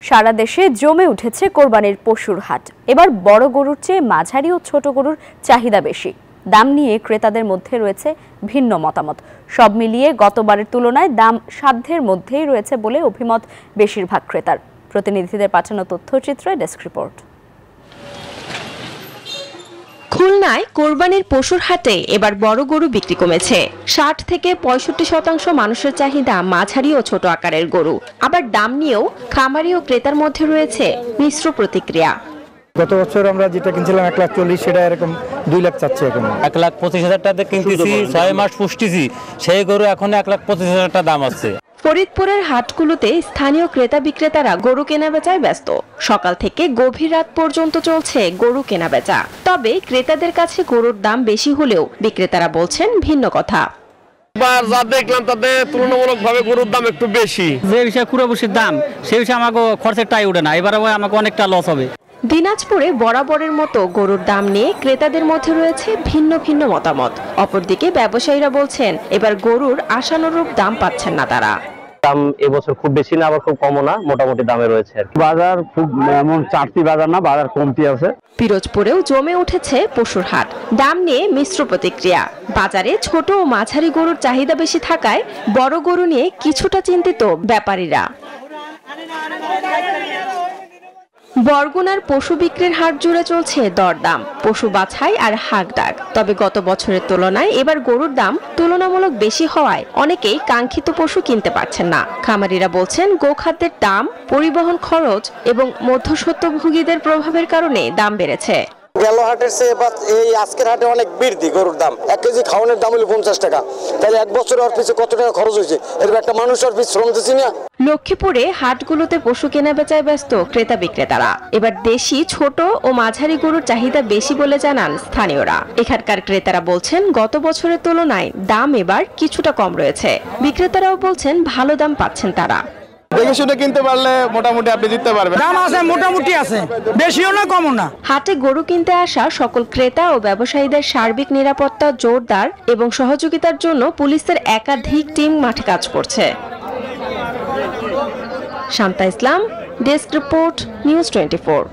সারা দেশে জমে উঠেছে কোরবানির পশুর হাট। এবার বড় গরুর চেয়ে মাঝারি ও ছোট গরুর চাহিদা বেশি। দাম নিয়ে ক্রেতাদের মধ্যে রয়েছে ভিন্ন মতামত। সব মিলিয়ে গতবারের তুলনায় দাম সাধ্যের মধ্যেই রয়েছে বলে অভিমত বেশিরভাগ ক্রেতার। প্রতিনিধিদের পাঠানো তথ্যচিত্রে ডেস্ক রিপোর্ট। খুলনায় কোরবানির পশুর হাটে এবার বড় গরু বিক্রি কমেছে। ৬০ থেকে ৬৫% মানুষের চাহিদা মাঝারি ও ছোট আকারের গরু। আবার দাম নিয়েও খামারি ও ক্রেতার মধ্যে রয়েছে মিশ্র প্রতিক্রিয়া। গত বছর আমরা যেটা কিনছিলাম ১,৪০,০০০, সেটা এরকম ২ লাখ চাচ্ছে এখন। ১,২৫,০০০ টাকা কিনতেছি, ৬ মাস পুষ্টিছি, সেই গরু এখন ১,২৫,০০০ টাকা দাম আছে। ফরিদপুরের হাটগুলোতে স্থানীয় ক্রেতা বিক্রেতারা গরু কেনাবেচায় ব্যস্ত। সকাল থেকে গভীর রাত পর্যন্ত চলছে গরু কেনাবেচা। তবে ক্রেতাদের কাছে গরুর দাম বেশি হলেও বিক্রেতারা বলছেন ভিন্ন কথা। যা দেখলাম তাতে তুলনামূলকভাবে গরুর দাম একটু বেশি। যে বিষয়ে কুড়াবুশির দাম, সেই বিষয়ে আমাকে খরচের টাই ওঠে না, এবারে আমাকে অনেকটা লস হবে। দিনাজপুরে বরাবরের মতো গরুর দাম নিয়ে ক্রেতাদের মধ্যে রয়েছে ভিন্ন ভিন্ন মতামত। অপরদিকে ব্যবসায়ীরা বলছেন এবার গরুর আশানুরূপ দাম পাচ্ছেন না তারা। দাম এবছর খুব বেশি না, আবার খুব কমও না, মোটামুটি দামে রয়েছে। বাজার খুব এমন চারটি বাজার না, বাজার কমতি আছে। পিরোজপুরেও জমে উঠেছে পশুর হাট। দাম নিয়ে মিশ্র প্রতিক্রিয়া। বাজারে ছোট ও মাঝারি গরুর চাহিদা বেশি থাকায় বড় গরু নিয়ে কিছুটা চিন্তিত ব্যাপারীরা। বরগুনার পশু বিক্রির হাট জুড়ে চলছে দরদাম, পশু বাছাই আর হাক ডাক। তবে গত বছরের তুলনায় এবার গরুর দাম তুলনামূলক বেশি হওয়ায় অনেকেই কাঙ্ক্ষিত পশু কিনতে পারছেন না। খামারিরা বলছেন গোখাদ্যের দাম, পরিবহন খরচ এবং মধ্যস্বত্বভোগীদের প্রভাবের কারণে দাম বেড়েছে। গেল হাটের চেয়ে এবার এই আজকের হাটে অনেক বৃদ্ধি গরুর দাম। 1 কেজি খাওয়ানোর দাম হলো 50 টাকা। তাহলে 1 বছর ওর পিছনে কত টাকা খরচ হয়েছে? এর একটা মানুষ ওর পিছনে শ্রম দিচ্ছি না। লক্ষ্মীপুরে হাটগুলোতে পশু কেনা বেচায় ব্যস্ত ক্রেতা বিক্রেতারা। এবার দেশি ছোট ও মাঝারি গরুর চাহিদা বেশি বলে জানান স্থানীয়রা। এখানকার ক্রেতারা বলছেন গত বছরের তুলনায় দাম এবার কিছুটা কম রয়েছে। বিক্রেতারাও বলছেন ভালো দাম পাচ্ছেন তারা। দেখে শুনে কিনতে পারলে মোটামুটি আপনি জিততে পারবেন। দাম আছে, মোটামুটি আছে, বেশিও না কমও না। হাটে গরু কিনতে আসা সকল ক্রেতা ও ব্যবসায়ীদের সার্বিক নিরাপত্তা জোরদার এবং সহযোগিতার জন্য পুলিশের একাধিক টিম মাঠে কাজ করছে। শান্তা ইসলাম, ডেস্ক রিপোর্ট, নিউজ 24।